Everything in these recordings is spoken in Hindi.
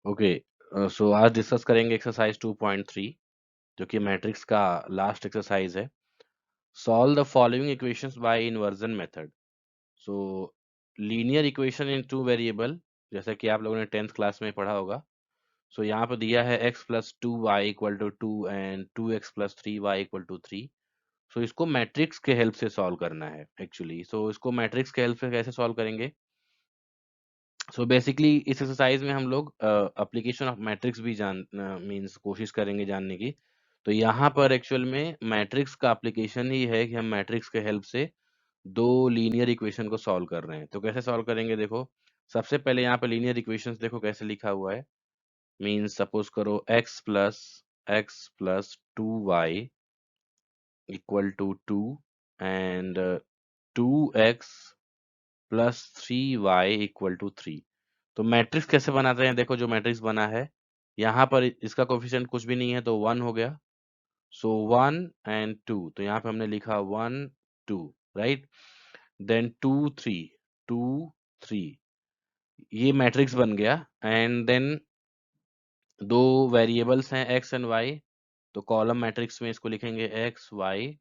ओके, सो आज डिस्कस करेंगे एक्सरसाइज 2.3 जो कि मैट्रिक्स का लास्ट एक्सरसाइज है। Solve the following equations bye inversion method. So linear equation in two variable, जैसा कि आप लोगों ने 10th क्लास में पढ़ा होगा। सो यहाँ पे दिया है x plus two Y equal to two and 2x plus three Y equal to three. So इसको मैट्रिक्स के हेल्प से सॉल्व करना है एक्चुअली। सो इसको मैट्रिक्स के हेल्प से कैसे सॉल्व करेंगे? सो बेसिकली इस एक्सरसाइज में हम लोग एप्लीकेशन ऑफ मैट्रिक्स भी जान मींस कोशिश करेंगे जानने की। तो यहाँ पर एक्चुअल में मैट्रिक्स का एप्लीकेशन ही है कि हम मैट्रिक्स के हेल्प से दो लीनियर इक्वेशन को सॉल्व कर रहे हैं। तो कैसे सॉल्व करेंगे देखो, सबसे पहले यहाँ पे लीनियर इक्वेशंस देखो कैसे लिखा हुआ है। मींस सपोज करो x plus two Y equal to two and 2x plus three Y equal to three. तो मैट्रिक्स कैसे बनाते हैं? देखो जो मैट्रिक्स बना है यहाँ पर इसका कोफिशिएंट कुछ भी नहीं है तो वन हो गया। सो वन एंड टू, तो यहाँ पे हमने लिखा one two, right. Then two three, two three, ये मैट्रिक्स बन गया। एंड देन दो वेरिएबल्स हैं एक्स एंड वाई, तो कॉलम मैट्रिक्स में इसको लिखेंगे X Y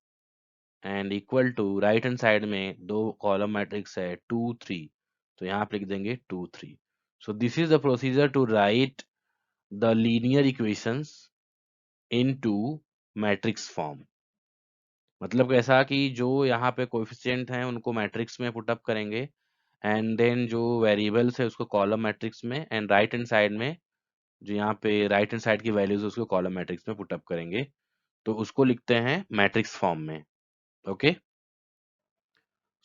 and equal to right hand side में दो कॉलम मैट्रिक्स है टू थ्री, तो यहाँ पे लिख देंगे two three. So this is the procedure to write the linear equations into matrix form. मतलब कैसा कि जो यहाँ पे कोएफिशिएंट हैं उनको मैट्रिक्स में पुट अप करेंगे एंड देन जो वेरिएबल्स है उसको कॉलम मैट्रिक्स में एंड राइट हैंड साइड में जो यहाँ पे राइट हैंड साइड की वैल्यूज उसको कॉलम मैट्रिक्स में पुट अप करेंगे। तो उसको लिखते हैं मैट्रिक्स फॉर्म में। ओके,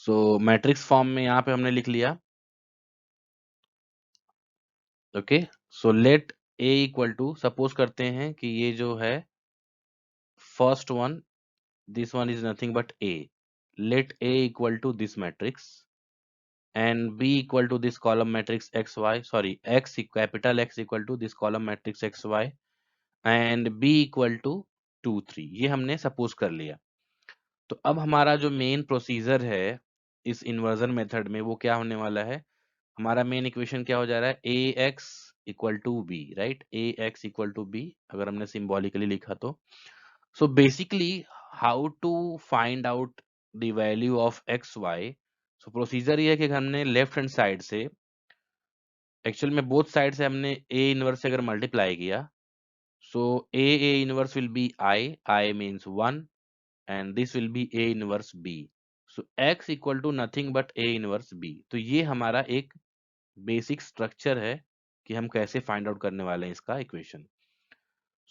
सो मैट्रिक्स फॉर्म में यहाँ पे हमने लिख लिया। Okay, so let A equal to, suppose करते हैं कि ये जो है first one, this one is nothing but A. Let A equal to this matrix and B equal to this column matrix XY, sorry, capital X equal to this column matrix XY and B equal to 2 3, ये हमने सपोज कर लिया। तो अब हमारा जो मेन प्रोसीजर है इस इन्वर्जन मेथड में वो क्या होने वाला है? हमारा मेन इक्वेशन क्या हो जा रहा है? A x equal to B, right. A x equal to B अगर हमने सिंबॉलिकली लिखा तो। So basically, how to find out the value of x y? So procedure ये है कि हमने लेफ्ट हैंड साइड से, एक्चुअल में बोथ साइड से हमने a इनवर्स से अगर मल्टीप्लाई किया, so a inverse will be I means one and this will be a inverse b। So x equal to nothing but a inverse b। तो ये हमारा एक बेसिक स्ट्रक्चर है कि हम कैसे फाइंड आउट करने वाले हैं इसका equation.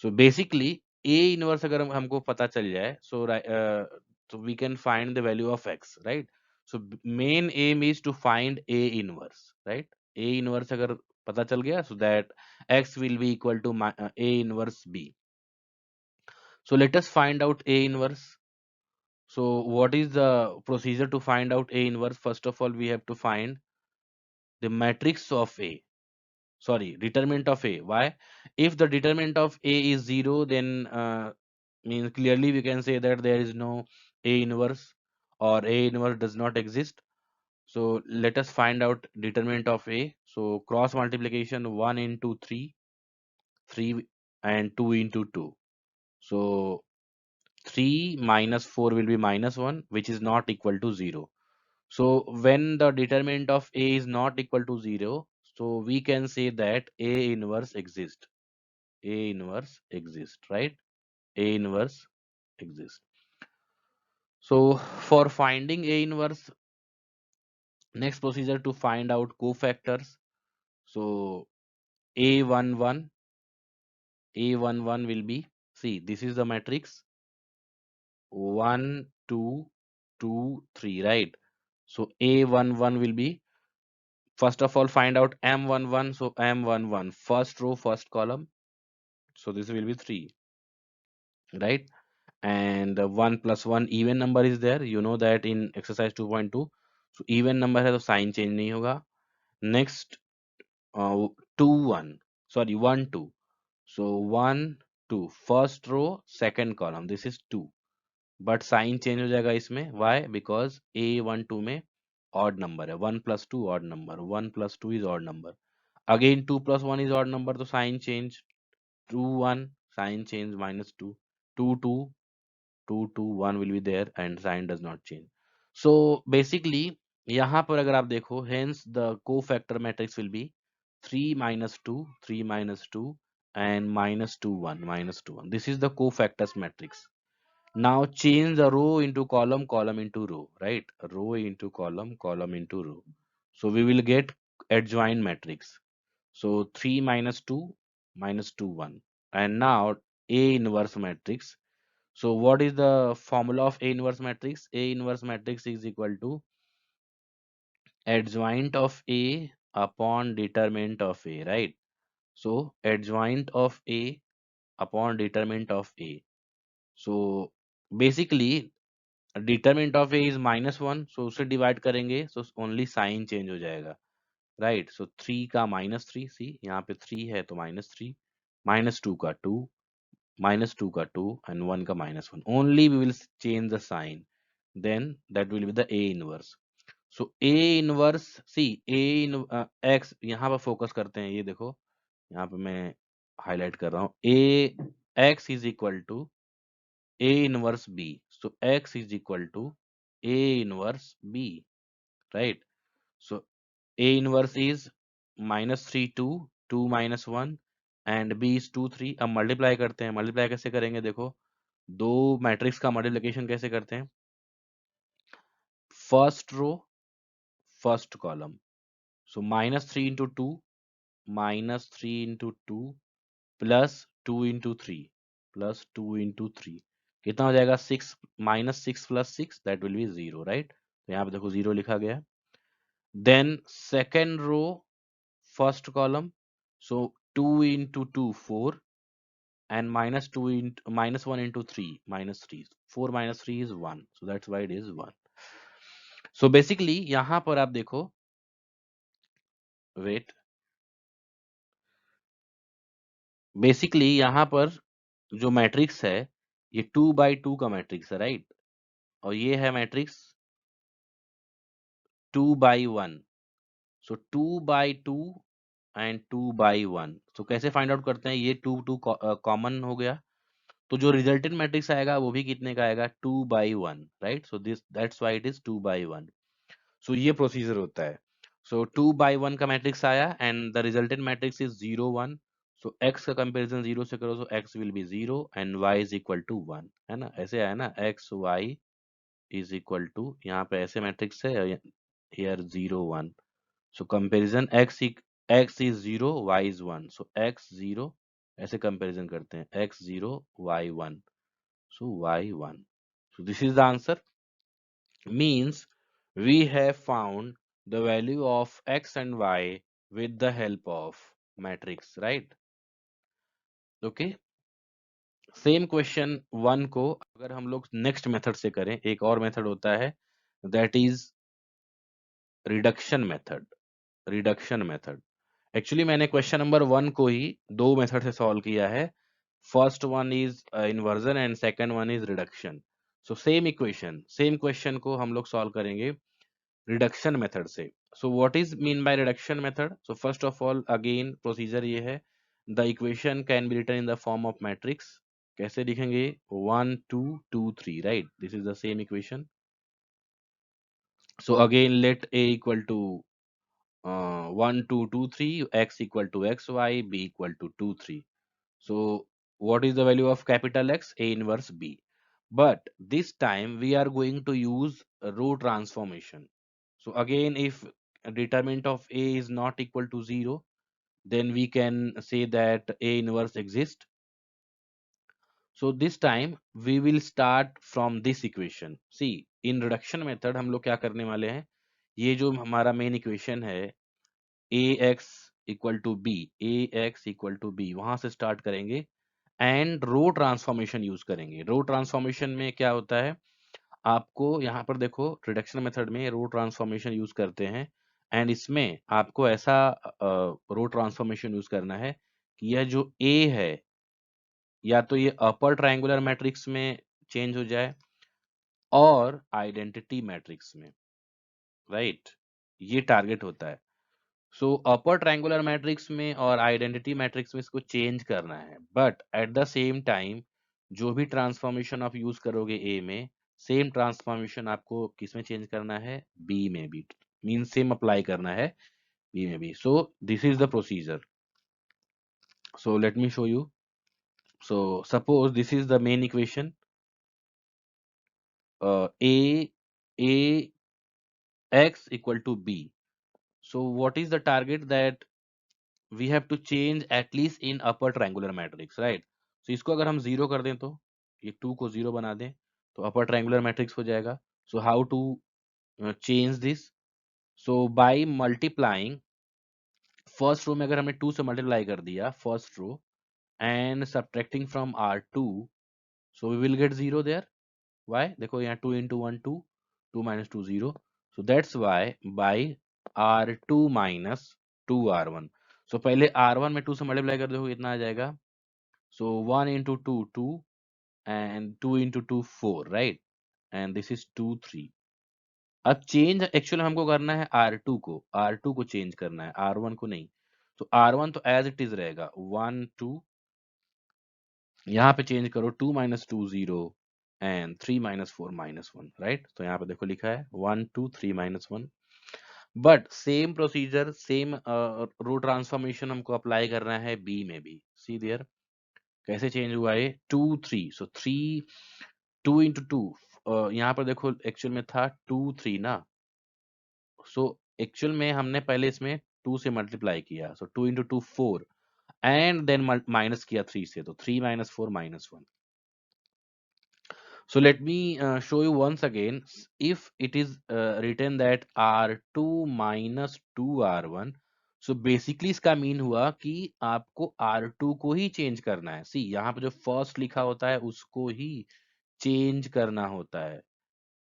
So basically A inverse अगर हमको पता चल जाए, so we can find the value of x, right? So main aim is to find a inverse, right? A inverse अगर पता चल गया, so that x will be equal to a inverse b. So let us find out a inverse. So what is the procedure to find out a inverse? First of all, we have to find the matrix of a, sorry, determinant of a. Why? If the determinant of a is zero, then means clearly we can say that there is no a inverse or a inverse does not exist. So let us find out determinant of a. So cross multiplication 1 into 3, 3 and 2 into 2. So 3 minus 4 will be minus 1, which is not equal to 0. So when the determinant of a is not equal to 0, so we can say that a inverse exists. A inverse exists, right? A inverse exists. So for finding A inverse, next procedure to find out cofactors. So A11, A11 will be, see, this is the matrix 1, 2, 2, 3, right? So A11 will be, first of all, find out M11. So M11, first row, first column. So this will be 3, right? And 1 plus 1 even number is there. You know that in exercise 2.2. So even number है तो sign change नहीं होगा। Next 2 1, sorry 1 2. So 1 2, first row second column, this is 2, but sign change हो जाएगा इसमें। Why? Because A12 में odd number है, 1 plus 2 odd number, 1 plus 2 is odd number। Again 2 plus 1 is odd number, तो sign change, 2 1 sign change -2, 2 2 2 2 1 will be there and sign does not change. So basically यहाँ पर अगर आप देखो, hence the cofactor matrix will be 3 minus 2 3 minus 2 and -2 1 -2 1. This is the cofactors matrix. Now change the row into column, column into row, right? Row into column, column into row. So we will get adjoint matrix. So 3 minus 2 minus 2 1. And now A inverse matrix. So what is the formula of A inverse matrix? A inverse matrix is equal to adjoint of A upon determinant of A, right? So adjoint of A upon determinant of A. So basically determinant of A is -1, सो उसे डिवाइड करेंगे, सो ओनली साइन चेंज हो जाएगा, राइट? सो 3 का -3, सी यहाँ पे 3 है तो -3, -2 का 2, -2 का 2 एंड 1 का -1, only we will change the sign, then that will be the A inverse. So A inverse, see A in X, यहाँ पर फोकस करते हैं, ये देखो यहाँ पे मैं हाईलाइट कर रहा हूँ, A x is equal to A inverse B. So X is equal to A inverse B, right? So A inverse is -3 2, 2 minus 1 and B is 2 3. अब मल्टीप्लाई करते हैं, मल्टीप्लाई कैसे करेंगे देखो, दो मैट्रिक्स का मल्टीप्लिकेशन कैसे करते हैं, फर्स्ट रो फर्स्ट कॉलम, सो -3 into 2 -3 into 2 plus 2 into 3 plus 2 into 3 कितना हो जाएगा, 6 -6 plus 6 that will be 0, right? तो यहाँ पे देखो 0 लिखा गया. Then second row first column, so 2 into 2 4 and -2 into -1 into 3 -3, 4 minus 3 is 1, so that's why it is 1. So basically यहाँ पर आप देखो, वेट, बेसिकली यहाँ पर जो मैट्रिक्स है ये 2 by 2 का मैट्रिक्स है, राइट? और ये है matrix 2 by 1. So 2 by 2 and 2 by 1. सो कैसे फाइंड आउट करते हैं, ये 2 2 कॉमन हो गया, तो जो रिजल्टेंट मैट्रिक्स आएगा वो भी कितने का आएगा, 2 by 1, right? So this that's why it is 2 by 1. सो ये प्रोसीजर होता है. सो 2 by 1 का मैट्रिक्स आया and the resultant matrix is 0 1. So x का कंपैरिजन 0 से करो, so x will be 0 and y is equal to 1, है ना? ऐसे आया ना, x y is equal to, यहाँ पे ऐसे मैट्रिक्स है, here 0 1. So comparison x is 0, y is 1. So x 0, ऐसे comparison करते हैं, x 0, y 1. So y 1. So this is the answer. Means we have found the value of x and y with the help of matrix, right? Okay. Same question 1 को अगर हम लोग नेक्स्ट मेथड से करें, एक और मेथड होता है, that is reduction method. Reduction method, actually मैंने क्वेश्चन नंबर 1 को ही दो मेथड से सॉल्व किया है. First one is inversion and second one is reduction. So same question को हम लोग सॉल्व करेंगे रिडक्शन मेथड से. So what is mean by reduction method? So first of all again procedure ये है, the equation can be written in the form of matrix. कैसे लिखेंगे, 1 2 2 3, right? This is the same equation. So again let a equal to 1 2 2 3, x equal to x y, b equal to 2 3. So what is the value of capital X? A inverse B. But this time we are going to use a row transformation. So again, if determinant of A is not equal to 0, then we can say that A inverse exists. So this time we will start from this equation. See, in reduction method हम लोग क्या करने वाले हैं, ये जो हमारा मेन इक्वेशन है ax equal to b, ax equal to b, वहां से स्टार्ट करेंगे एंड रो ट्रांसफॉर्मेशन यूज करेंगे. रो ट्रांसफॉर्मेशन में क्या होता है, आपको यहाँ पर देखो रिडक्शन मेथड में रो ट्रांसफॉर्मेशन यूज करते हैं एंड इसमें आपको ऐसा रो ट्रांसफॉर्मेशन यूज करना है कि यह जो A है या तो ये अपर ट्रायंगुलर मैट्रिक्स में चेंज हो जाए और आइडेंटिटी मैट्रिक्स में, राइट? ये टारगेट होता है. सो अपर ट्रायंगुलर मैट्रिक्स में और आइडेंटिटी मैट्रिक्स में इसको चेंज करना है, but at the same time जो भी ट्रांसफॉर्मेशन आप यूज करोगे ए में, सेम ट्रांसफॉर्मेशन आपको किस में चेंज करना है, बी में भी, मीन सेम अप्लाई करना है बी में भी. सो this is the procedure. So let me show you. So suppose this is the main equation, a a x equal to b. So what is the target that we have to change at least in upper triangular matrix, right? So इसको अगर हम जीरो कर दें, तो ये 2 को जीरो बना दें, तो अपर ट्रायंगुलर मैट्रिक्स हो जाएगा. So how to change this? So by multiplying first row में, अगर हमने 2 से मल्टीप्लाई कर दिया first row and subtracting from R2, so we will get zero there. Why? देखो यहाँ 2 into 1 2, 2 minus 2 0. So that's why by R2 minus 2R1. So पहले R1 में 2 से मल्टीप्लाई कर दो, इतना आ जाएगा. So 1 into 2 2 and 2 into 2 4, right? And this is 2 3. अब चेंज एक्चुअली हमको करना है R2 को चेंज करना है, R1 को नहीं. तो R1 तो एज इट इज रहेगा 1 2, यहाँ पे चेंज करो 2 minus 2 0 and 3 minus 4 minus 1, right? तो यहाँ पे देखो लिखा है 1 2 3 minus 1. But same procedure, same row transformation हमको अप्लाई करना है बी में भी. सी देयर कैसे चेंज हुआ है, 2 3. सो 3 2 इंटू 2, यहाँ पर देखो एक्चुअल में था 2 3 ना. सो एक्चुअल में हमने पहले इसमें 2 से मल्टीप्लाई किया, सो 2 इंटू 2 4 एंड देन माइनस किया 3 से, तो 3 minus 4 minus 1. So let me show you once again. If it is written that R2 minus 2R1, so basically इसका मीन हुआ कि आपको R2 को ही चेंज करना है. सी यहाँ पे जो फर्स्ट लिखा होता है उसको ही चेंज करना होता है,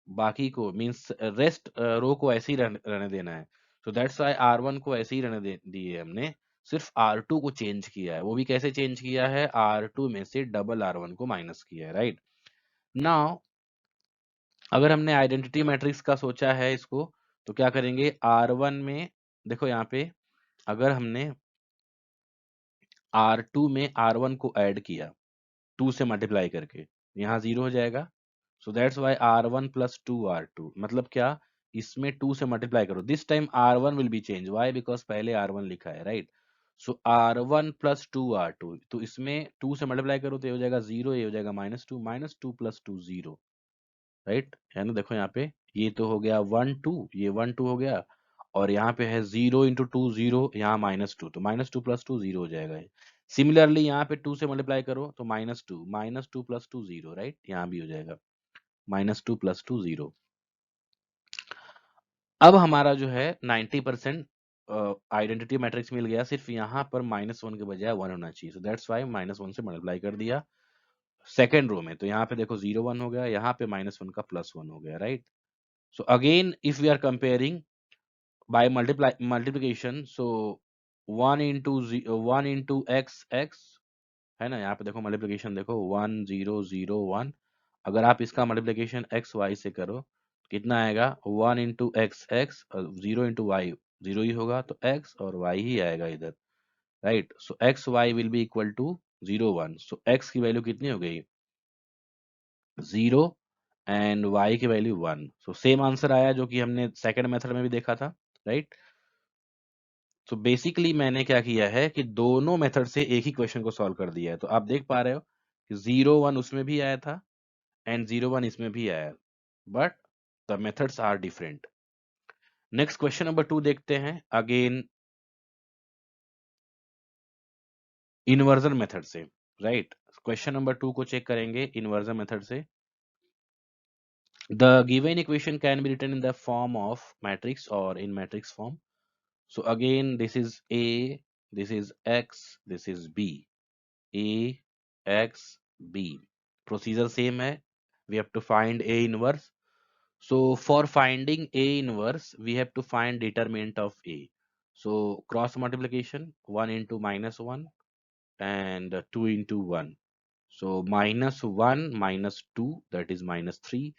बाकी को मीन्स रेस्ट रो को ऐसे ही रहने देना है. सो दैट्स व्हाई R1 को ऐसे ही रहने दिए हमने, सिर्फ R2 को चेंज किया है. वो भी कैसे चेंज किया है, R2 में से डबल R1 को माइनस किया है, राइट? नाउ अगर हमने आइडेंटिटी मैट्रिक्स का सोचा है इसको, तो क्या करेंगे, R1 में देखो यहाँ पे अगर हमने R2 में R1 को ऐड किया 2 से मल्टीप्लाई करके, यहाँ 0 हो जाएगा. So that's why R1 plus 2R2, मतलब क्या, इसमें 2 से मल्टीप्लाई करो, this time R1 will be change. Why? Because पहले R1 लिखा है, राइट? सो R1 प्लस 2R2, तो इसमें 2 से मल्टीप्लाई करो तो ये हो जाएगा 0, ये हो जाएगा -2 प्लस 2 0, राइट? है ना, देखो यहाँ पे ये तो हो गया 1 2, ये 1 2 हो गया, और यहाँ पे है 0 इंटू 2 0, यहाँ -2, तो -2 प्लस 2 0 हो जाएगा ये. सिमिलरली यहाँ पे 2 से मल्टीप्लाई करो तो -2 प्लस 2 0, राइट? यहाँ भी हो जाएगा -2 प्लस 2 0. अब हमारा जो है 90% आइडेंटिटी मैट्रिक्स मिल गया, सिर्फ यहाँ पर -1 के बजाय 1 होना चाहिए. सो दैट्स व्हाई -1 से मल्टीप्लाई कर दिया सेकेंड रो में, तो यहाँ पे देखो 0 1 हो गया, यहाँ पे -1 का +1 हो गया, right? So again, if we are comparing by multiplication, so 1 into x x, है ना, यहाँ पे देखो मल्टीप्लिकेशन देखो 1 0 0 1. अगर आप इसका मल्टीप्लिकेशन एक्स वाई से करो तो कितना आएगा, 1 into x x, 0 into y 0 ही होगा, तो x और y ही आएगा इधर, right? So x y will be equal to 0 1. So x की वैल्यू कितनी हो गई, 0, एंड y की वैल्यू 1. सो सेम आंसर आया जो कि हमने सेकंड मेथड में भी देखा था, राइट? तो बेसिकली मैंने क्या किया है कि दोनों मेथड से एक ही क्वेश्चन को सॉल्व कर दिया है. तो आप देख पा रहे हो कि 0 1 उसमें भी आया था एंड 0 1 इसमें भी आया, but the methods are different. Next question number 2 देखते हैं, अगेन इन्वर्जन मेथड से, राइट? क्वेश्चन नंबर 2 को चेक करेंगे इन्वर्जन मेथड से. The given equation can be written in the form of matrix और in matrix form. So again, this is A, this is X, this is B. A, X, B. Procedure same है. We have to find A inverse. So for finding A inverse, we have to find determinant of A. So cross multiplication, 1 into -1 and 2 into 1. So -1 minus 2, that is -3.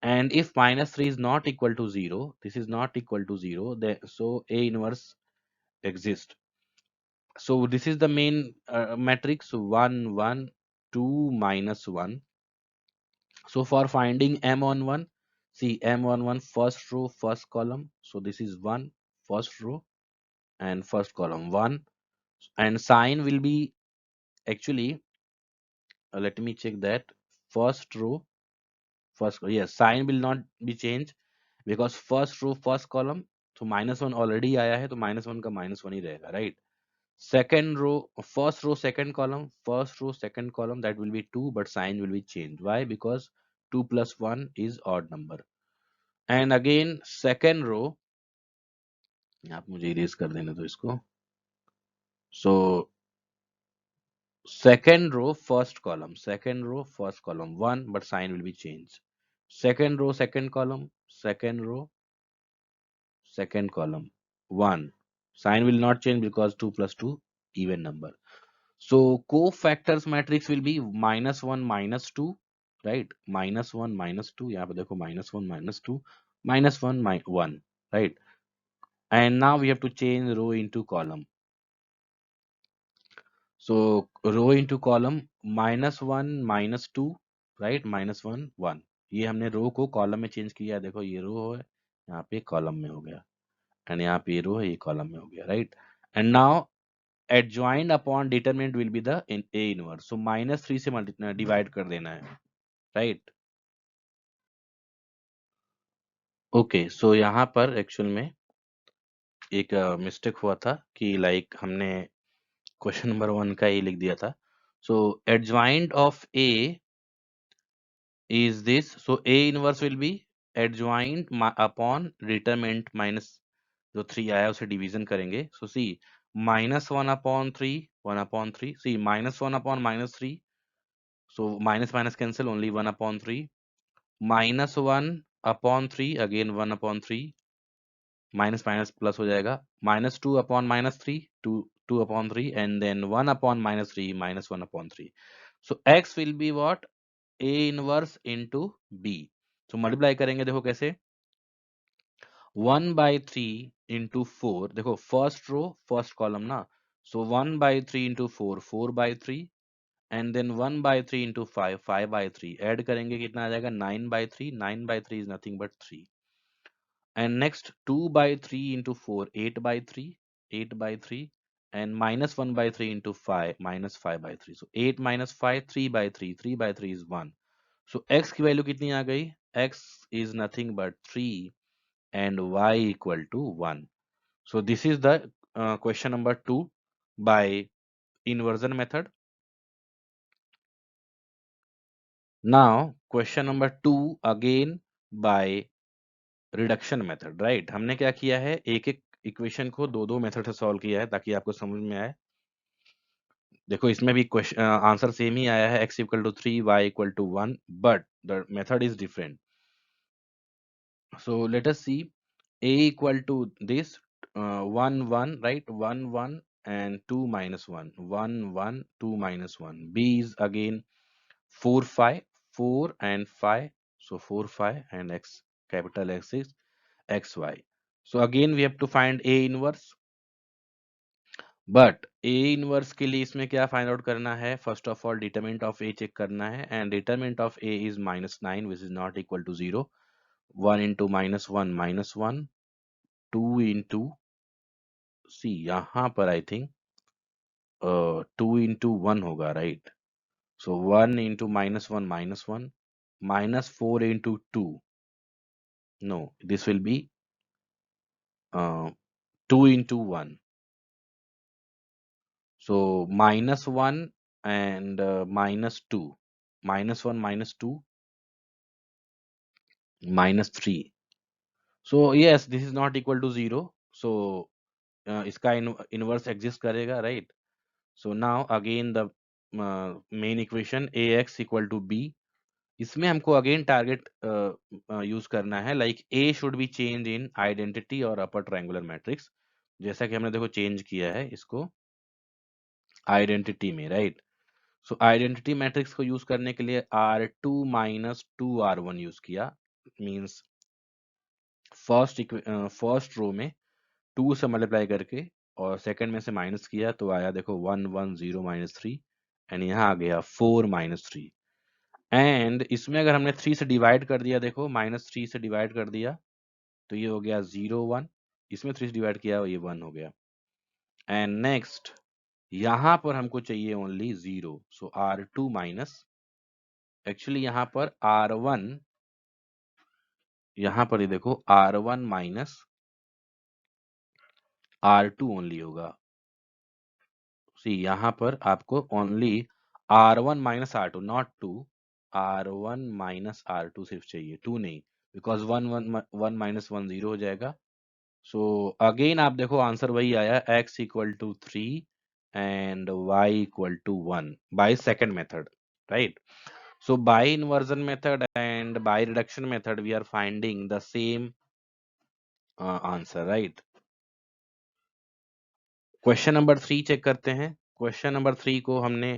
And if -3 is not equal to 0, this is not equal to 0, so A inverse exist. So this is the main matrix 1 1 2 minus 1. So for finding m on 1, see m on 1 first row first column. So this is 1 first row and first column 1, and sign will be actually let me check that. First row first, yes, sign will not be changed because first row first column, तो -1 ऑलरेडी आया है तो -1 का -1 ही रहेगा, right. Second row, first row second column, first row second column, that will be 2, but sign will be changed. Why? Because 2 plus 1 is odd number. And again second row, आप मुझे इरेज कर देने दो इसको. So second row first column, second row first column 1, but sign will be changed. Second row second column, second row second column 1, sign will not change because 2 plus 2 even number. So cofactors matrix will be -1 -2, right? -1 -2, यहाँ पे देखो -1 -2 -1 1, right? And now we have to change row into column. So row into column -1 -2, right? -1 1, ये हमने रो को कॉलम में चेंज किया. देखो ये रो है, यहाँ पे कॉलम में हो गया, एंड यहाँ पे ये रो है, ये कॉलम में हो गया, right. And now adjoined upon determinant will be the A inverse. So -3 से डिवाइड कर देना है, राइट. ओके, सो यहाँ पर एक्चुअल में एक मिस्टेक हुआ था कि लाइक हमने क्वेश्चन नंबर 1 का ये लिख दिया था. सो adjoint of A is this. So A inverse will be adjoint upon determinant minus जो 3 आया उसे डिवीजन करेंगे. सो सी -1/3 1/3, सी -1 upon -3. So minus minus cancel, only 1/3. -1/3, again 1/3. Minus minus plus हो जाएगा. -2 upon -3, 2 upon 3, and then 1 upon -3, -1 upon 3. So x will be what? A inverse into B. So multiply करेंगे, देखो कैसे. 1/3 into 4, देखो फर्स्ट रो फर्स्ट कॉलम ना. So 1/3 into 4, 4/3, and then 1/3 into 5, 5/3. Add करेंगे कितना आ जाएगा? 9/3. 9/3 is nothing but 3. And next 2/3 into 4, 8/3, 8/3, and -1/3 into 5, -5/3. So 8 minus 5, 3/3, 3/3 is 1. So x की वैल्यू कितनी आ गई? X is nothing but 3 and y equal to 1. So this is the question number 2 by inversion method. Now question number 2 again by reduction method, right. हमने क्या किया है, एक एक इक्वेशन को दो दो मेथड से सॉल्व किया है ताकि आपको समझ में आए. देखो इसमें भी क्वेश्चन आंसर सेम ही आया है, x equal to 3 y equal to 1, but the method is different. So let us see. a equal to this 1 1, right, 1 1 and 2 minus 1, 1 1 2 minus 1. b is again 4 5, 4 and 5, so 4 5, and x, capital X is xy. So again we have to find A inverse. But A inverse के लिए इसमें क्या फाइंड आउट करना है? First of all determinant of A check करना है, and determinant of A is -9 which is not equal to 0. 1 into -1 -1, 2 into, see यहाँ पर आई थिंक 2 into 1 होगा, right. So 1 into -1 -1, -4 into 2, no, this will be 2 into 1. So -1 and -2, -1 -2 -3. So yes, this is not equal to 0. So इसका इनवर्स एग्जिस्ट करेगा, right. So now again the main equation ax equal to b. इसमें हमको अगेन टारगेट यूज करना है, like a should be change in identity और अपर ट्रायंगुलर मैट्रिक्स, जैसा कि हमने देखो चेंज किया है इसको आइडेंटिटी में, राइट. सो आइडेंटिटी मैट्रिक्स को यूज करने के लिए R2 माइनस 2R1 यूज किया. मींस फर्स्ट रो में 2 से मल्टीप्लाई करके और सेकंड में से माइनस किया तो आया देखो 1 1 0 -3 एंड यहाँ आ गया 4 -3 एंड इसमें अगर हमने 3 से डिवाइड कर दिया, देखो -3 से डिवाइड कर दिया तो ये हो गया 0 1, इसमें 3 से डिवाइड किया ये 1 हो गया एंड नेक्स्ट यहाँ पर हमको चाहिए ओनली 0, सो R2 माइनस, एक्चुअली यहाँ पर R1, यहाँ पर ये देखो R1 माइनस R2 ओनली होगा। सी यहाँ पर आपको only R1 minus R2 not 2, R1 minus R2 सिर्फ चाहिए, 2 नहीं, बिकॉज 1 1 1 माइनस 1 0 हो जाएगा। सो अगेन आप देखो आंसर वही आया, x equal to 3 and y equal to 1 by second method, right? So by inversion method and by reduction method we are finding the same answer, right? Question number 3 check करते हैं। क्वेश्चन नंबर 3 को हमने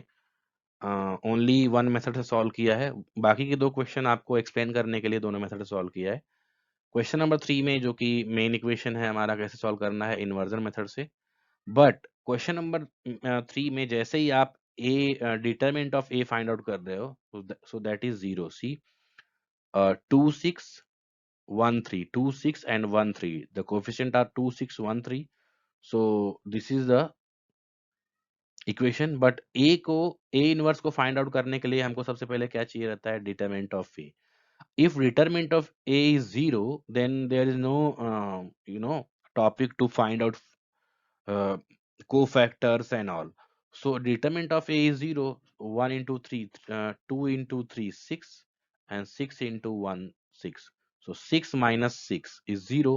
ओनली वन मेथड से सॉल्व किया है, बाकी के दो क्वेश्चन आपको एक्सप्लेन करने के लिए दोनों मेथड से सॉल्व किया है। क्वेश्चन नंबर 3 में जो कि मेन इक्वेशन है हमारा, कैसे सॉल्व करना है, इन्वर्जन मेथड से। बट क्वेश्चन नंबर 3 में जैसे ही आप A determinant of A find out कर रहे हो, so that is 0, see 2 6 1 3, 2 6 and 1 3, the coefficient are 2 6 1 3, so this is the equation. But A को, ए इनवर्स को फाइंड आउट करने के लिए हमको सबसे पहले क्या चाहिए रहता है, determinant of A. If determinant of A is 0 then there is no topic to find out cofactors and all. So determinant of A is 0, 1 into 3, 2 into 3, 6, and 6 into 1, 6. So 6 minus 6 is 0.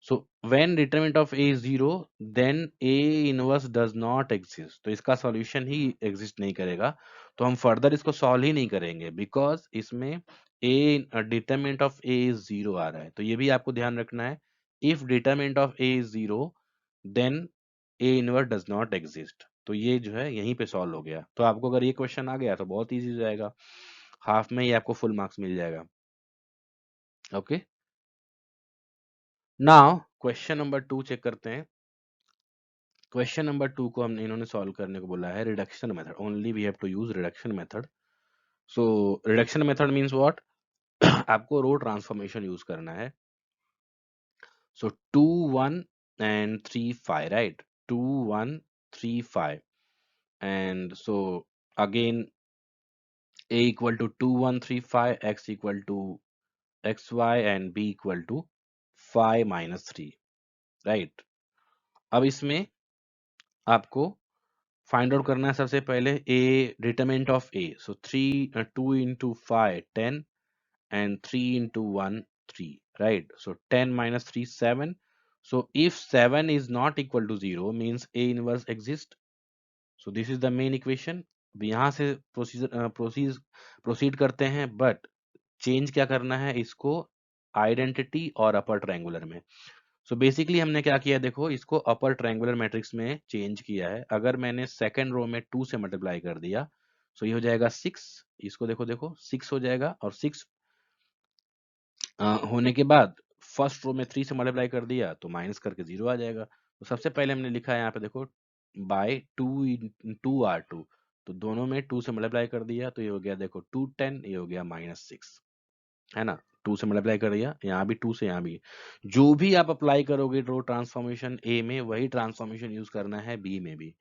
So when determinant of A is 0, then A inverse does not exist. तो इसका solution ही exist नहीं करेगा, तो हम further इसको solve ही नहीं करेंगे, because इसमें A determinant of A is 0 आ रहा है। तो ये भी आपको ध्यान रखना है, if determinant of A is 0, then A inverse does not exist. तो ये जो है यहीं पे सॉल्व हो गया। तो आपको अगर ये क्वेश्चन आ गया तो बहुत इजी हो जाएगा, हाफ में ही आपको फुल मार्क्स मिल जाएगा। Okay, now question number 2 check करते हैं। क्वेश्चन नंबर 2 को हमने, इन्होंने सॉल्व करने को बोला है reduction method, only we have to use reduction method. So reduction method means what, आपको रो ट्रांसफॉर्मेशन यूज करना है। So 2 1 and 3 5, right? 2 1 3 5 and so again a equal to 2 1 3 5, x equal to xy and b equal to 5 minus 3, right? अब इसमें आपको फाइंड आउट करना है सबसे पहले a determinant of a, so 3 2 into 5 10 and 3 into 1 3, right? So 10 minus 3 7. So if 7 is not equal to 0 means a inverse exists. So this is the main equation। अब यहाँ से प्रोसीड करते हैं, बट चेंज क्या करना है इसको आइडेंटिटी और अपर ट्रायंगुलर में। सो बेसिकली हमने क्या किया, देखो इसको अपर ट्रायंगुलर मैट्रिक्स में चेंज किया है। अगर मैंने सेकंड रो में 2 से मल्टीप्लाई कर दिया, सो ये हो जाएगा 6, इसको देखो देखो 6 हो जाएगा, और 6 होने के बाद फर्स्ट रो में 3 से मल्टीप्लाई कर दिया तो माइनस करके 0 आ जाएगा। तो सबसे पहले हमने लिखा है यहाँ पे देखो बाय 2 इंटू R2, तो दोनों में 2 से मल्टीप्लाई कर दिया तो ये हो गया देखो 2 10, ये हो गया -6, है ना? 2 से मल्टीप्लाई कर दिया, यहाँ भी 2 से, यहाँ भी। जो भी आप अप्लाई करोगे रो ट्रांसफॉर्मेशन ए में, वही ट्रांसफॉर्मेशन यूज करना है बी में भी।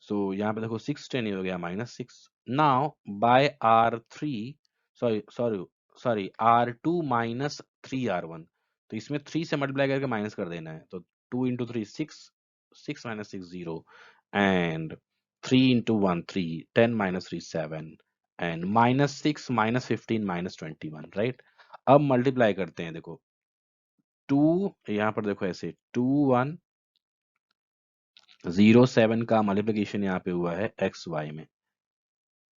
सो यहाँ पे देखो 6 10, ये हो गया -6। Now by R3, sorry sorry sorry R2 minus 3R1, तो इसमें 3 से मल्टीप्लाई करके माइनस कर देना है। तो 2 into 3 6, 6 minus 6 0, and 3 into 1 3, 10 minus 3 7, and -6 -15 -21, right? अब मल्टीप्लाई करते हैं, देखो 2, यहाँ पर देखो ऐसे 2 1 0 7 का मल्टीप्लिकेशन यहाँ पे हुआ है एक्स वाई में।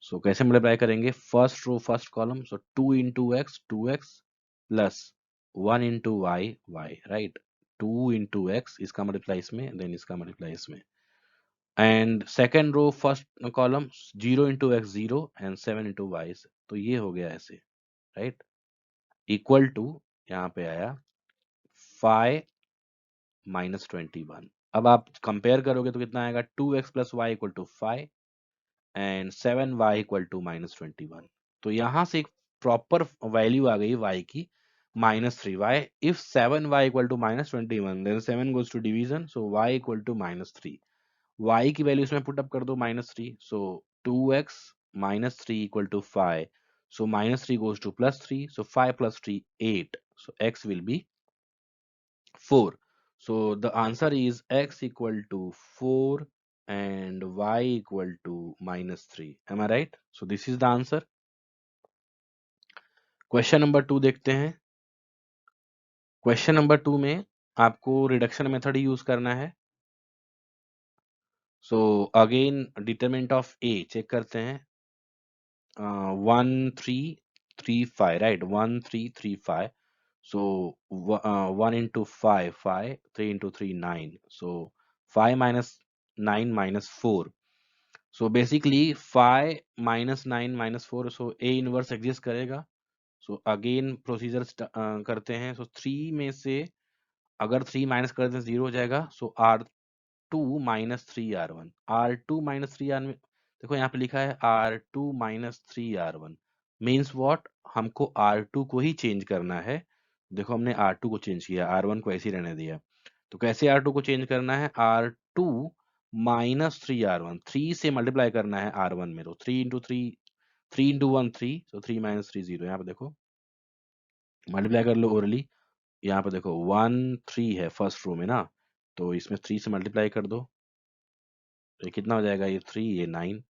सो कैसे मल्टीप्लाई करेंगे, first row first column, so 2 into x 2x plus 1 into y y, right? 2 into x, इसका मल्टीप्लाई इसमें, देन इसका मल्टीप्लाई इसमें, and second row first column 0 into x 0 and 7 into y, तो ये हो गया ऐसे, राइट? इक्वल टू यहाँ पे आया 5 -21, अब आप कंपेयर करोगे तो कितना आएगा, 2x plus y equal to 5 and 7y equal to -21। तो यहाँ से एक प्रॉपर वैल्यू आ गई y की -3। Why if 7y equal to -21 then 7 goes to division, so y equal to -3। y की वैल्यू इसमें पुट अप कर दो -3, so 2x -3 equal to 5, so -3 goes to +3, so 5 plus 3 8, so x will be 4. So the answer is x equal to 4 and y equal to -3. Am I right? So this is the answer. Question number 2 देखते हैं। क्वेश्चन नंबर 2 में आपको रिडक्शन मेथड यूज करना है। So again determinant of a check करते हैं। 1 3 3 5, right, 1 3 3 5, so 1 into 5 5, 3 into 3 9, so 5 minus 9 minus 4, so basically 5 minus 9 minus 4, so a inverse exist करेगा। so again प्रोसीजर करते हैं। so 3 में से अगर 3 माइनस कर दें 0 हो जाएगा, so R2 minus 3R1, R2 minus 3R1, देखो यहाँ पे लिखा है R2 minus 3R1 means what, हमको R2 को ही चेंज करना है। देखो हमने R2 को चेंज किया, R1 को ऐसे ही रहने दिया। तो कैसे R2 को चेंज करना है, R2 माइनस 3R1, 3 से मल्टीप्लाई करना है R1 में, तो 3 इंटू 3, 3 इंटू 1 3, so 3 माइनस 3 0। यहाँ पे देखो मल्टीप्लाई कर लो ओरली, यहाँ पे देखो 1 3 है फर्स्ट रो में ना, तो इसमें 3 से मल्टीप्लाई कर दो, तो ये कितना हो जाएगा, ये 3 ये 9।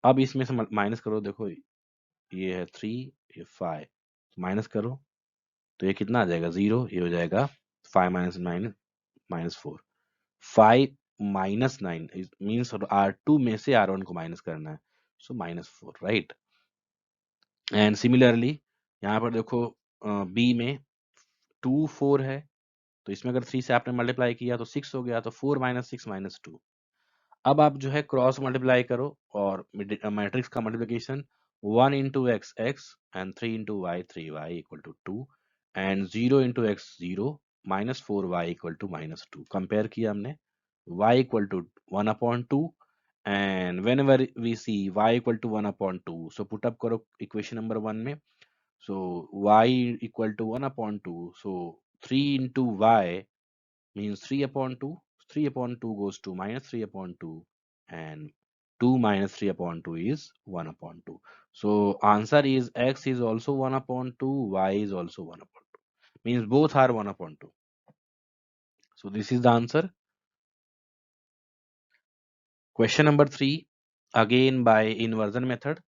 अब इसमें से माइनस करो, देखो ये है 3 ये 5, माइनस करो तो ये कितना आ जाएगा 0, ये हो जाएगा 5 माइनस 9 -4। 5 माइनस 9 मीन्स R2 में से R1 को माइनस करना है, सो -4, राइट। एंड सिमिलरली यहाँ पर देखो बी में 2 4 है, तो इसमें अगर 3 से आपने मल्टीप्लाई किया तो 6 हो गया, तो 4 माइनस 6 माइनस 2। अब आप जो है क्रॉस मल्टीप्लाई करो और मैट्रिक्स का multiplication, 1 into x x and 3 into y 3y equal to 2 and 0 into x 0 -4y equal to -2। Compare किया हमने, y equal to 1/2 and whenever we see y equal to 1/2, so put up करो इक्वेशन नंबर 1 में। So y equal to 1/2, so 3 into y means 3/2, 3/2 goes to -3/2 and 2 minus 3/2 is 1/2. So answer is x is also 1/2, y is also 1/2, means both are 1/2. So this is the answer. Question number 3, again by inversion method.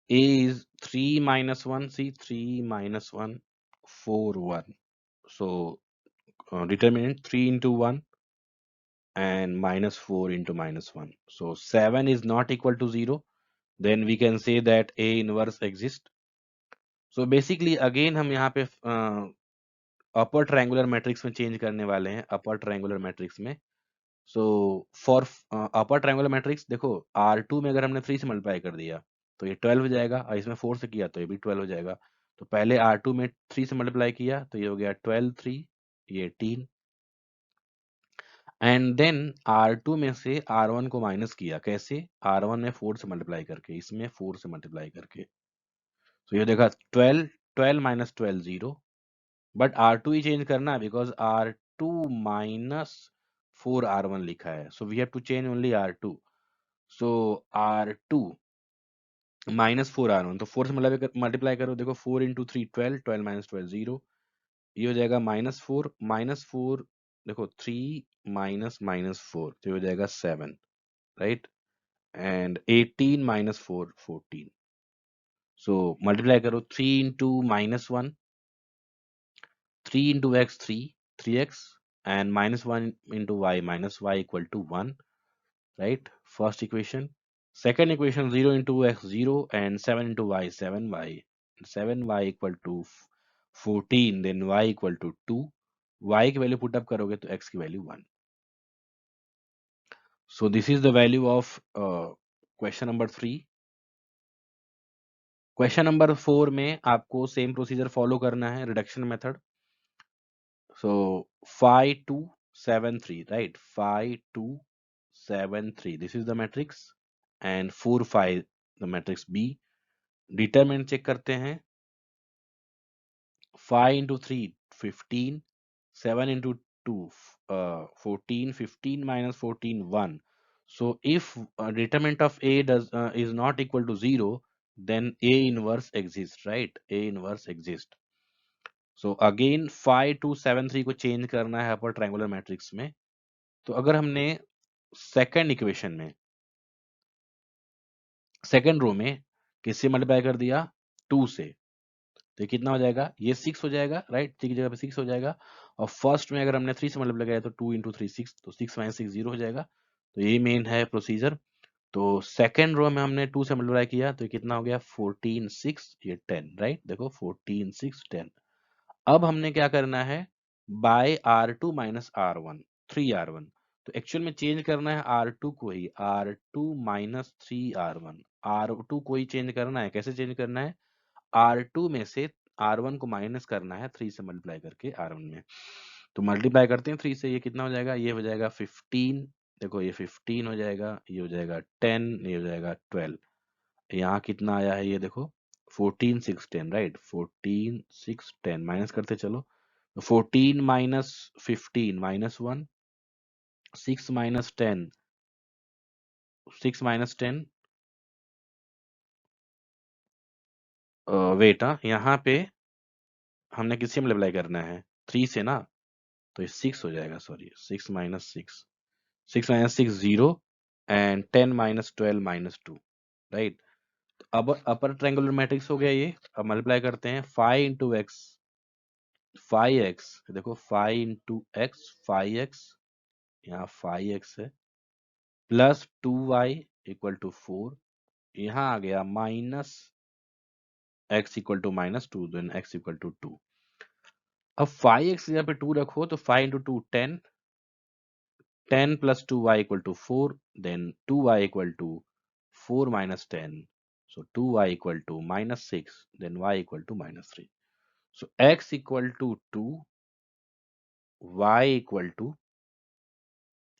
A is 3 minus 1, see 3 minus 1 4 1, so determinant 3 into 1 and -4 into -1. So 7 is not equal to 0. Then we can say that A inverse exists. So basically again हम यहाँ पे अपर ट्रायंगुलर मैट्रिक्स में चेंज करने वाले हैं, अपर ट्रायंगुलर मैट्रिक्स में। So for upper triangular matrix देखो, R2 में अगर हमने 3 से मल्टीप्लाई कर दिया तो ये 12 हो जाएगा, और इसमें 4 से किया तो ये भी 12 हो जाएगा। तो पहले R2 में 3 से मल्टीप्लाई किया तो ये हो गया 12 3, ये 18, एंड देन R2 में से R1 को माइनस किया, कैसे, R1 में 4 से मल्टीप्लाई करके, इसमें 4 से मल्टीप्लाई करके। तो ये देखा 12 12 minus 12 0, but R2 he change करना है बिकॉज R2 माइनस 4 R1 लिखा है, so we have to change only R2। So R2 minus 4 R1, तो 4 से मल्टीप्लाई करो, देखो 4 इंटू 3 12, 12 माइनस 12 0, ये हो जाएगा -4, देखो 3 माइनस -4, तो ये हो जाएगा 7, right. And 18 minus 4 14, so multiply करो 3 into -1, 3 into x 3 3x and -1 into y minus y equal to 1, right, first equation. Second equation, 0 into x 0 and 7 into y 7y, 7y equal to 14, then y equal to 2, y की वैल्यू पुट अप करोगे तो x की value 1। so this is the value of question number 3। Question number 4 में आपको सेम प्रोसीजर फॉलो करना है, reduction method. So 5273, right? 5273, this is the matrix, and 45 the matrix B. Determinant check करते हैं. 5 into 3 15, 7 into 2 14, 15 minus 14 1. So if determinant of A is not equal to 0, then A inverse exists, right? A inverse exists. So again 5273 को चेंज करना है अपर ट्रायंगुलर मैट्रिक्स में. तो अगर हमने सेकंड इक्वेशन में सेकंड रो में किससे मल्टीप्लाई कर दिया? 2 से. तो ये कितना हो जाएगा? ये 6 हो जाएगा, राइट? 3 की जगह पे 6 हो जाएगा. और फर्स्ट में अगर हमने 3 से मल्टीप्लाई किया तो 2 इंटू 3 6, तो 6 माइनस 6 0 हो जाएगा. तो ये मेन है प्रोसीजर. तो सेकंड रो में हमने 2 से मल्टीप्लाई किया तो ये कितना हो गया? 14 6, ये 10, राइट? देखो 14 6 10. अब हमने क्या करना है? By R2 minus R1, 3R1. तो एक्चुअल में चेंज करना है R2 को ही, R2 माइनस 3R1. R2 को ही चेंज करना है. कैसे चेंज करना है? R2 में से R1 को माइनस करना है 3 से मल्टीप्लाई करके R1 में. तो मल्टीप्लाई करते हैं 3 से, ये कितना हो जाएगा? ये हो जाएगा 15. देखो ये 15 हो जाएगा, ये हो जाएगा 10, ये हो जाएगा 12. यहाँ कितना आया है? ये देखो 14 6 10, राइट? 14 6 10 माइनस करते चलो. 14 minus 15 minus 1, 6 minus 10, 6 minus 10. Wait, यहाँ पे हमने किससे मल्टीप्लाई करना है? 3 से ना. तो ये 6 हो जाएगा, sorry 6 minus 6, 6 minus 6 0, and 10 minus 12 minus 2, right? अब अपर ट्रायंगुलर मैट्रिक्स हो गया ये. अब मल्टीप्लाई करते हैं 5 इंटू एक्स 5x. देखो 5 इंटू एक्स 5x, यहाँ 5x है, प्लस 2y इक्वल टू 4. यहाँ आ गया minus x equal to minus 2, then x equal to 2. अब 5x यहाँ पे 2 रखो तो 5 into 2 10, 10 plus 2y equal to 4, then 2y equal to 4 minus 10. So 2y equal to minus 6, then y equal to minus 3. So x equal to 2, y equal to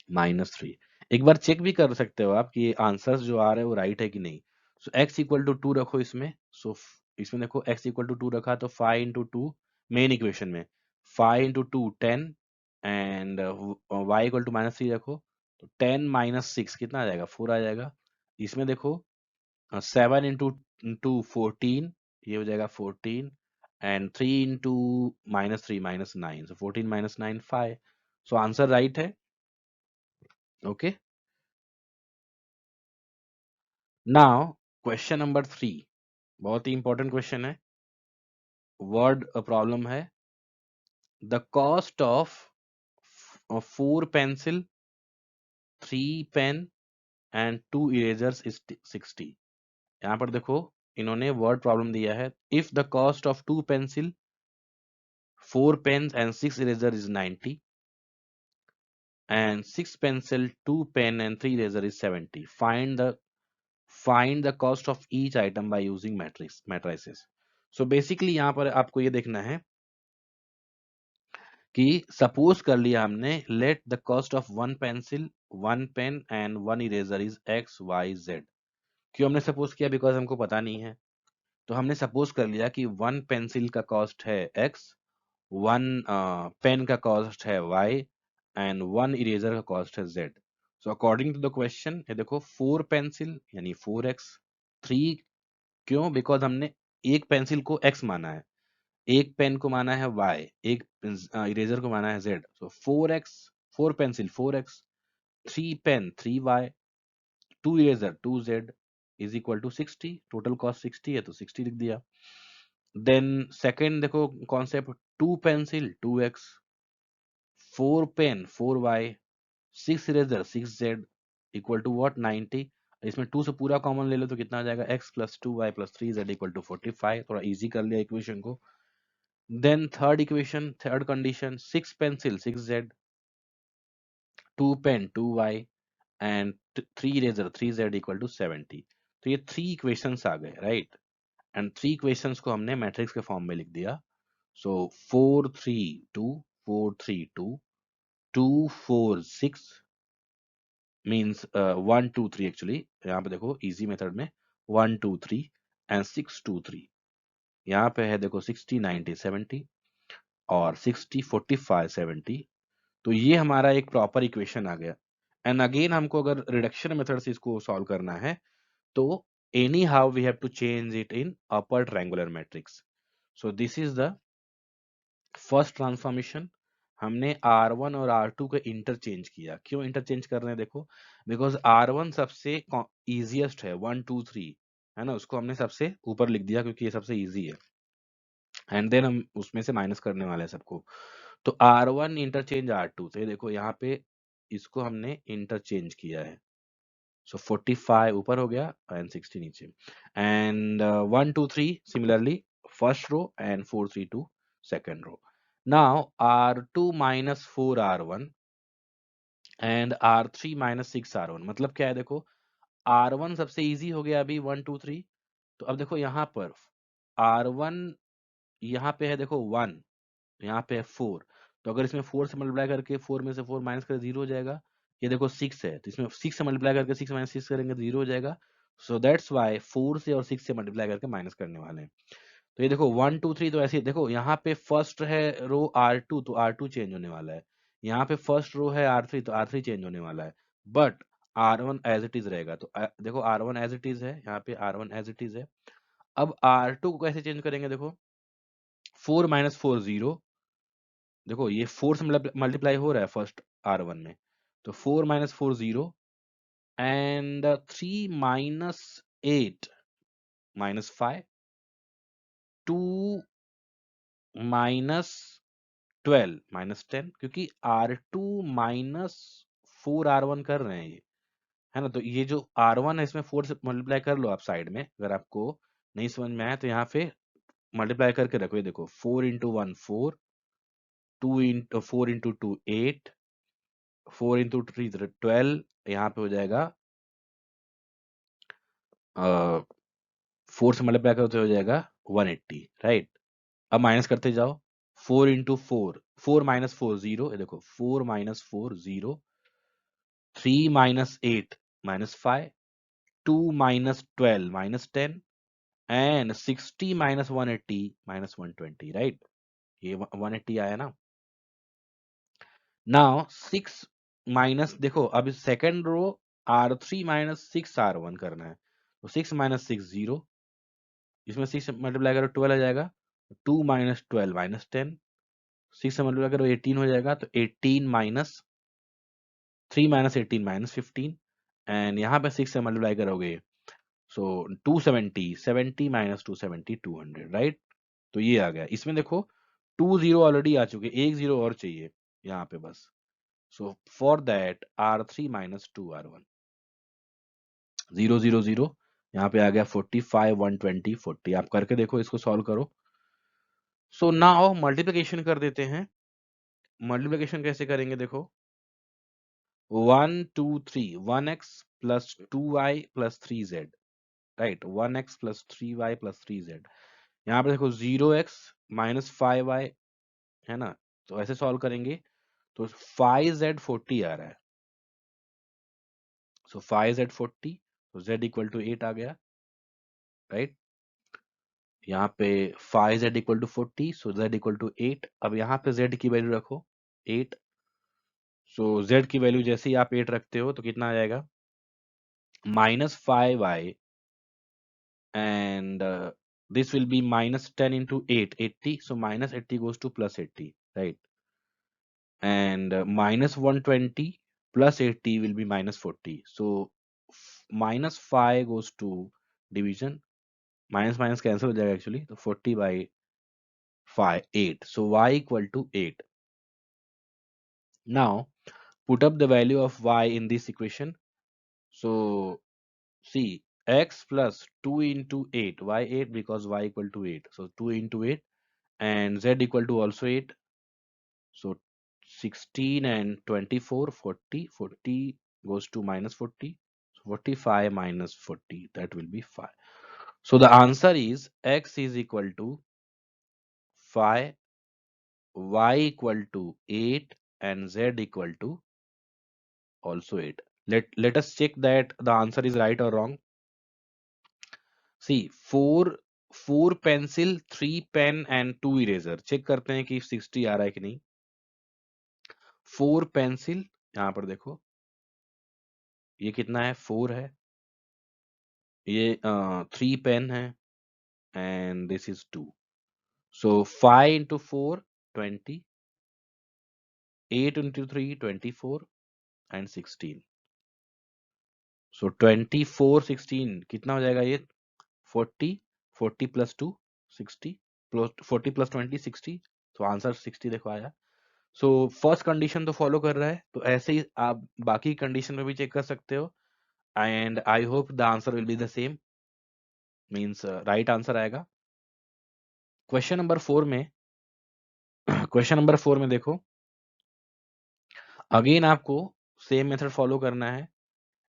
-3. एक बार चेक भी कर सकते हो आप कि आंसर्स जो आ रहे हैं वो राइट है कि नहीं. सो x इक्वल टू 2 रखो इसमें. सो इसमें देखो x इक्वल टू 2 रखा तो 5 इंटू 2 मेन इक्वेशन में 5 into 2 10, and y equal to -3 रखो तो 10 माइनस 6 कितना आ जाएगा? 4 आ जाएगा. इसमें देखो 7 इंटू 2 14, ये हो जाएगा 14, and 3 into -3 -9, so 14 minus 9 5. So answer right है. ओके. नाउ क्वेश्चन नंबर 3, बहुत ही इंपॉर्टेंट क्वेश्चन है. वर्ड प्रॉब्लम है. The cost of 4 pencil, 3 pen and 2 erasers is 60. यहाँ पर देखो इन्होंने वर्ड प्रॉब्लम दिया है. If the cost of 2 pencil, 4 pens and 6 eraser is 90, and 6 pencil, 2 pen and 3 eraser is 70. Find the cost of each item by using matrices. So basically यहाँ पर आपको ये देखना है कि सपोज कर लिया हमने, let the cost of 1 pencil, 1 pen and 1 eraser is x y z. क्यों हमने सपोज किया? बिकॉज हमको पता नहीं है. तो हमने सपोज कर लिया कि 1 पेंसिल का कॉस्ट है एक्स, 1 पेन का कॉस्ट है वाई, एंड 1 इरेजर का कॉस्ट है z. So according to the question ये देखो 4 पेंसिल यानी 4x, 3, क्यों? बिकॉज हमने एक पेंसिल को x माना है, एक पेन को माना है y, एक इरेजर को माना है z. So 4x, 4 pencil 4x, 3 pen 3y, 2 eraser 2z is equal to 60. Total cost 60 है तो 60 लिख दिया. देन सेकेंड देखो concept, 2 pencil 2x, 4 pen 4y, 6 eraser 6z equal to what? 90. इसमें 2 से पूरा कॉमन ले लो तो कितना आ जाएगा? x plus 2y plus 3z equal to 45. थोड़ा इजी कर लिया इक्वेशन को. Then third equation, third condition, 6 pencil 6z, 2 pen 2y एंड 3 इरेजर 3z इक्वल टू 70. तो ये 3 इक्वेशंस आ गए, राइट? एंड 3 इक्वेशंस को हमने मैट्रिक्स के फॉर्म में लिख दिया. सो 4 3 2, 4 3 2 2 4 6 मीन्स 1 2 3 एक्चुअली यहाँ पे देखो इजी मेथड में 1 2 3 एंड 6 2 3 यहाँ पे है देखो 60 90 70 और 60 45 70 तो ये हमारा एक प्रॉपर इक्वेशन आ गया एंड अगेन हमको अगर रिडक्शन मेथड से इसको सॉल्व करना है तो anyhow we have to change it in upper triangular matrix so this is the first transformation हमने R1 और R2 को इंटरचेंज किया क्यों इंटरचेंज कर रहे हैं देखो बिकॉज R1 सबसे इजीएस्ट है 1 2 3 है ना उसको हमने सबसे ऊपर लिख दिया क्योंकि ये सबसे इजी है एंड देन हम उसमें से माइनस करने वाले हैं सबको तो R1 इंटरचेंज R2 तो ये देखो यहाँ पे इसको हमने इंटरचेंज किया है सो 45 ऊपर हो गया एंड 60 नीचे and 1 2 3 similarly first row and 4 3 2 second row now R2 minus 4 R1 and R3 minus 6 R1 मतलब क्या है देखो R1 सबसे इजी हो गया अभी 1 2 3 तो अब देखो यहाँ पर R1 यहाँ पे है देखो 1 यहाँ पे है 4 तो अगर इसमें 4 से मल्टीप्लाई करके 4 में से 4 माइनस करें 0 हो जाएगा ये देखो 6 है तो इसमें 6 से मल्टीप्लाई करके 6 माइनस 6 करेंगे तो 0 हो जाएगा सो दैट्स वाई 4 से और 6 से मल्टीप्लाई करके माइनस करने वाले हैं तो ये देखो 1 2 3 तो ऐसे ही देखो यहाँ पे फर्स्ट है रो R2 तो R2 चेंज होने वाला है यहाँ पे फर्स्ट रो है R3 तो R3 चेंज होने वाला है but R1 as it is रहेगा तो देखो R1 एज इट इज है यहाँ पे R1 एज इट इज है अब R2 को कैसे चेंज करेंगे देखो 4 माइनस 4 0 देखो ये 4 से मल्टीप्लाई हो रहा है फर्स्ट R1 में तो 4 minus 4 0 and 3 minus 8 minus 5 2 minus 12 minus 10 क्योंकि R2 माइनस 4 R1 कर रहे हैं ये है ना तो ये जो R1 है इसमें 4 से मल्टीप्लाई कर लो आप साइड में अगर आपको नहीं समझ में आया तो यहाँ पे मल्टीप्लाई करके रखो ये देखो 4 इंटू 1 4 2 इंटू 4 इंटू 2 8 4 इंटू 3 12 यहाँ पे हो जाएगा 4 से मल्टीप्लाई करो तो हो जाएगा 180 राइट अब माइनस करते जाओ 4 इंटू 4 4 माइनस 4 0 ये देखो 4 minus 4 0 3 minus 8 minus 5 2 minus 12 minus 10 and 60 minus 180 minus 120 right ये 180 आया ना नाउ 6 माइनस देखो अब second row R3 minus 6 R1 करना है तो 6 माइनस 6 0 इसमें 6 मल्टीप्लाई करो 12 आ जाएगा 2 माइनस 12 माइनस 10 6 से मल्टीप्लाई करो 18 हो जाएगा तो 18 माइनस 3 माइनस 18 माइनस 15 एंड यहाँ पे 6 से मल्टीप्लाई करोगे सो 270 70 माइनस 270 200 राइट तो ये आ गया इसमें देखो 2 जीरो ऑलरेडी आ चुके एक जीरो और चाहिए यहाँ पे बस so for that R3 minus 2 R1 0 0 0 यहाँ पे आ गया 45 120 40 आप करके देखो इसको सॉल्व करो सो नाउ मल्टीप्लिकेशन कर देते हैं मल्टीप्लिकेशन कैसे करेंगे देखो 1 2 3 1x plus 2y plus 3z right 1x plus 3y plus 3z यहाँ पे देखो 0x माइनस 5y है ना तो ऐसे सॉल्व करेंगे तो 5z 40 आ रहा है सो 5z 40 तो z इक्वल टू 8 आ गया राइट यहाँ पे 5z equal to 40 so z equal to 8 अब यहाँ पे z की वैल्यू रखो 8 सो z की वैल्यू जैसे ही आप 8 रखते हो तो कितना आ जाएगा minus 5y and this will be minus 10 into 8 80 so minus 80 goes to plus 80 right and minus 120 plus 80 will be minus 40 so minus 5 goes to division minus minus cancel हो जाएगा actually तो 40 by 5 8 so y equal to 8 now put up the value of y in this equation so see x plus 2 into 8 why 8 because y equal to 8 so 2 into 8 and z equal to also 8 so 16 and 24 40 40 goes to minus 40 so 45 minus 40 that will be 5 so the answer is x is equal to 5 y equal to 8 and z equal to also 8. Let us check that the answer is right or wrong. See, four pencil, 3 pen and 2 eraser. Check करते हैं कि 60 आ रहा है कि नहीं. 4 पेंसिल, यहाँ पर देखो, ये कितना है, 4 है. ये 3 पेन है and this is 2. So 5 into 4, 20. 8 into 3, 24 and 16. So 24, 16 कितना हो जाएगा ये? 40, 40 plus 2, 60, plus 40 plus 20, 60. तो आंसर 60 देखो आया. सो फर्स्ट कंडीशन तो फॉलो कर रहा है, तो ऐसे ही आप बाकी कंडीशन में भी चेक कर सकते हो. And I hope the answer will be the same, means right answer आएगा. क्वेश्चन नंबर 4 में क्वेश्चन नंबर 4 में देखो, अगेन आपको सेम मेथड फॉलो करना है.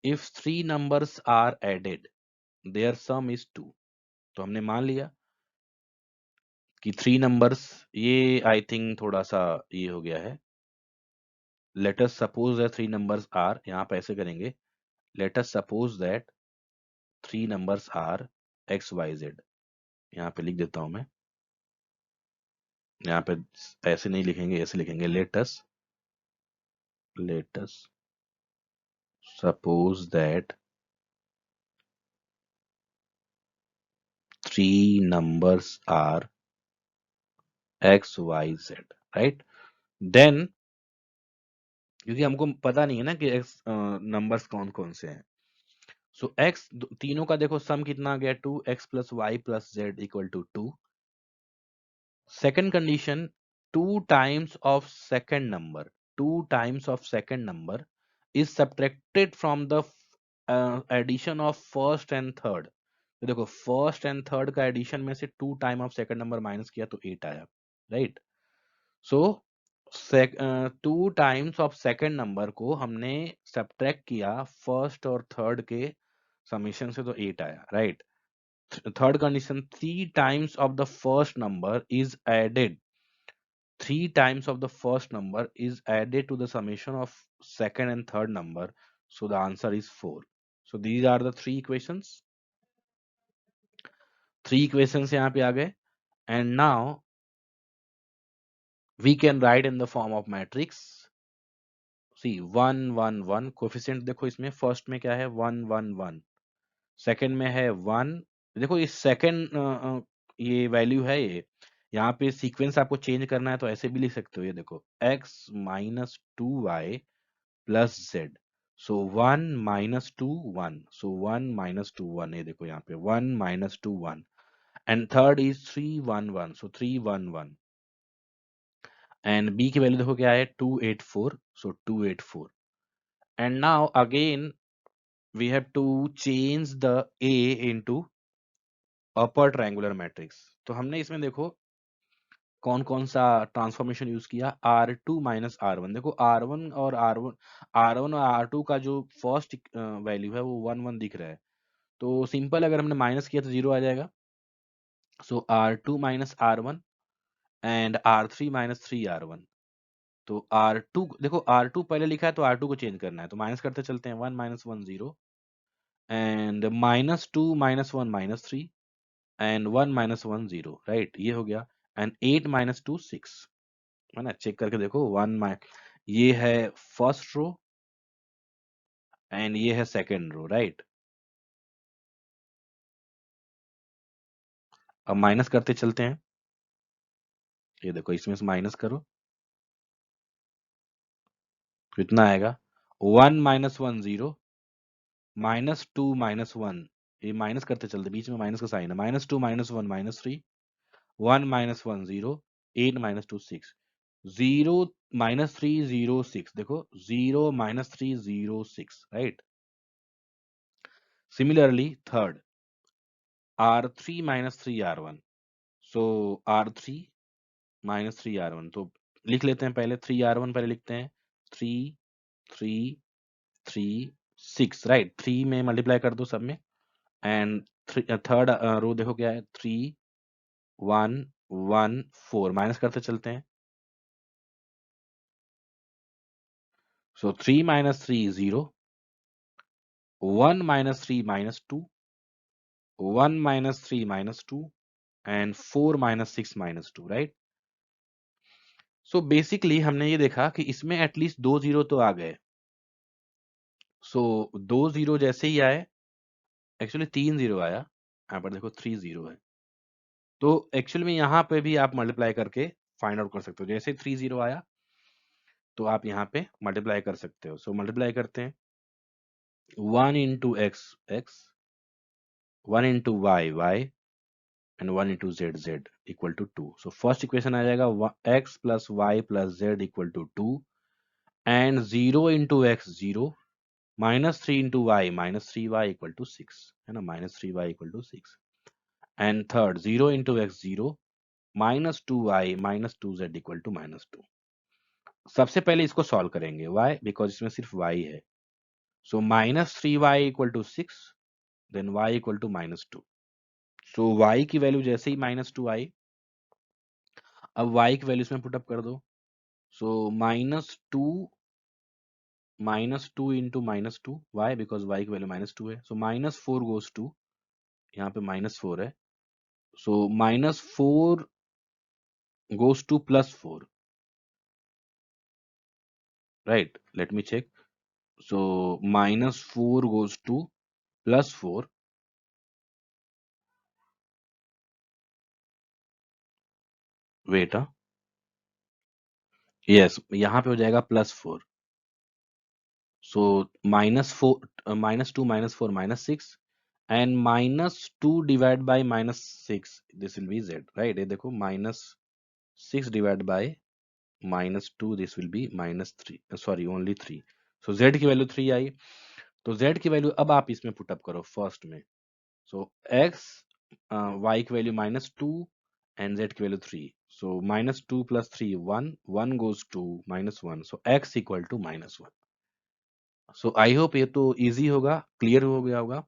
If 3 numbers are added, their sum is 2. तो हमने मान लिया कि 3 नंबर्स, ये आई थिंक थोड़ा सा ये हो गया है. Let us suppose that 3 numbers are, यहाँ पे ऐसे करेंगे, let us suppose that 3 numbers are x y z. यहाँ पे लिख देता हूं मैं. यहाँ पे ऐसे नहीं लिखेंगे, ऐसे लिखेंगे, let us suppose that 3 numbers are x y z, right. Then क्योंकि हमको पता नहीं है ना कि x नंबर्स कौन कौन से हैं, सो x तीनों का देखो सम कितना आ गया, 2x plus y plus z equal to 2. Second condition, 2 times of second number is subtracted from the addition of first and third. तो देखो फर्स्ट एंड थर्ड का एडिशन में से 2 time of second number minus किया तो 8 आया, right. So 2 times of second number को हमने सब्ट्रैक्ट किया फर्स्ट और थर्ड के समीशन से, तो 8 आया, right. Third condition, 3 times of the first number is added. 3 times of the first number is added to the summation of second and third number. So the answer is 4. So these are the three equations. Three equations यहाँ पे आ गए. And now we can write in the form of matrix. See 1 1 1. Coefficient देखो इसमें, फर्स्ट में क्या है, 1 1 1. सेकंड में है 1. देखो ये सेकंड ये वैल्यू है ये. यहाँ पे सीक्वेंस आपको चेंज करना है तो ऐसे भी लिख सकते हो, ये देखो x minus 2y plus z. So 1 minus 2 1. So 1 minus 2 1. ये देखो यहाँ पे 1 minus 2 1. And third is 3 1 1. So 3 1 1. And b की वैल्यू देखो क्या है, 284. So 284. And now again we have to change the A into upper triangular matrix. तो हमने इसमें देखो कौन कौन सा ट्रांसफॉर्मेशन यूज किया, R2 माइनस R1. देखो R1 और R2 का जो फर्स्ट वैल्यू है वो 1 1 दिख रहा है, तो सिंपल अगर हमने माइनस किया तो 0 आ जाएगा. सो R2 minus R1 and R3 minus 3R1. तो R2 देखो, R2 पहले लिखा है तो R2 को चेंज करना है, तो माइनस करते चलते हैं. 1 minus 1 0 and minus 2 minus 1 minus 3 and 1 minus 1 0, right. ये हो गया. एंड 8 माइनस 2 6, है ना. चेक करके देखो, 1 ये है फर्स्ट रो एंड ये है सेकंड रो, राइट. अब माइनस करते चलते हैं. ये देखो इसमें से माइनस करो, कितना आएगा, 1 माइनस 1 0 माइनस 2 माइनस 1. ये माइनस करते चलते, बीच में माइनस का साइन है. Minus 2 minus 1 minus 3. 1 minus 1 0. 8 minus 2 6. 0 minus 3 0 6. देखो 0 minus 3 0 6, right. Similarly third, R3 minus 3 R1. सो R3 माइनस 3 R1. तो लिख लेते हैं पहले 3 R1 पहले लिखते हैं. 3 3 3 6, राइट. 3 में मल्टीप्लाई कर दो सब में. एंड थर्ड रो देखो क्या है, 3 1 1 4. माइनस करते चलते हैं. So 3 minus 3 is 0. 1 minus 3 minus 2. 1 minus 3 minus 2. And 4 minus 6 minus 2, right? So basically हमने ये देखा कि इसमें एटलीस्ट 2 जीरो तो आ गए. So 2 जीरो जैसे ही आए, एक्चुअली 3 जीरो आया. यहाँ पर देखो 3 जीरो है. तो एक्चुअली में यहाँ पे भी आप मल्टीप्लाई करके फाइंड आउट कर सकते हो. जैसे 3 जीरो आया तो आप यहाँ पे मल्टीप्लाई कर सकते हो. सो मल्टीप्लाई करते हैं. 1 into x x, 1 into y y, and 1 into z z equal to 2. So first equation आ जाएगा x plus y plus z equal to 2, and 0 into x 0, minus 3 into y minus 3y equal to 6, है ना, minus 3y equal to 6. And third 0 into x 0, minus 2y minus 2z equal to minus 2. सबसे पहले इसको सॉल्व करेंगे. वाई? बिकॉज इसमें सिर्फ y है. So minus 3y equal to 6, then y equal to minus 2. So y की वैल्यू जैसे ही माइनस 2 आई, अब y की वैल्यू इसमें पुटअप कर दो. So minus two into minus 2. Why? Because y की वैल्यू माइनस 2 है. सो माइनस 4 गोज टू, यहाँ पे माइनस 4 है. So minus 4 goes to plus 4, right? Let me check. So minus 4 goes to plus 4. Wait, yes, यहाँ पे हो जाएगा plus 4. So minus 4, minus 2 minus 4 minus 6, and minus 2 divided by minus 6, this will be z, right? ये देखो minus 6 divided by minus 2, this will be minus 3, sorry, only 3. So z की वैल्यू 3 आई. तो z की वैल्यू अब आप इसमें पुट अप करो फर्स्ट में. So x, y की वैल्यू माइनस 2 and z की value 3. So minus 2 plus 3 1, 1 goes to minus 1. So x equal to minus 1. So I hope ये तो इजी होगा, क्लियर हो गया होगा.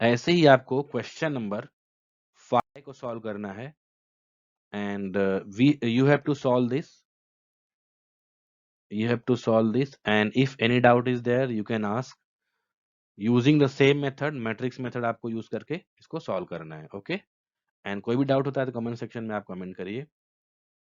ऐसे ही आपको क्वेश्चन नंबर 5 को सॉल्व करना है, and you have to solve this. You have to solve this, and if any doubt is there, you can ask using the same method, matrix method आपको यूज करके इसको सॉल्व करना है. ओके, एंड कोई भी डाउट होता है तो कमेंट सेक्शन में आप कमेंट करिए.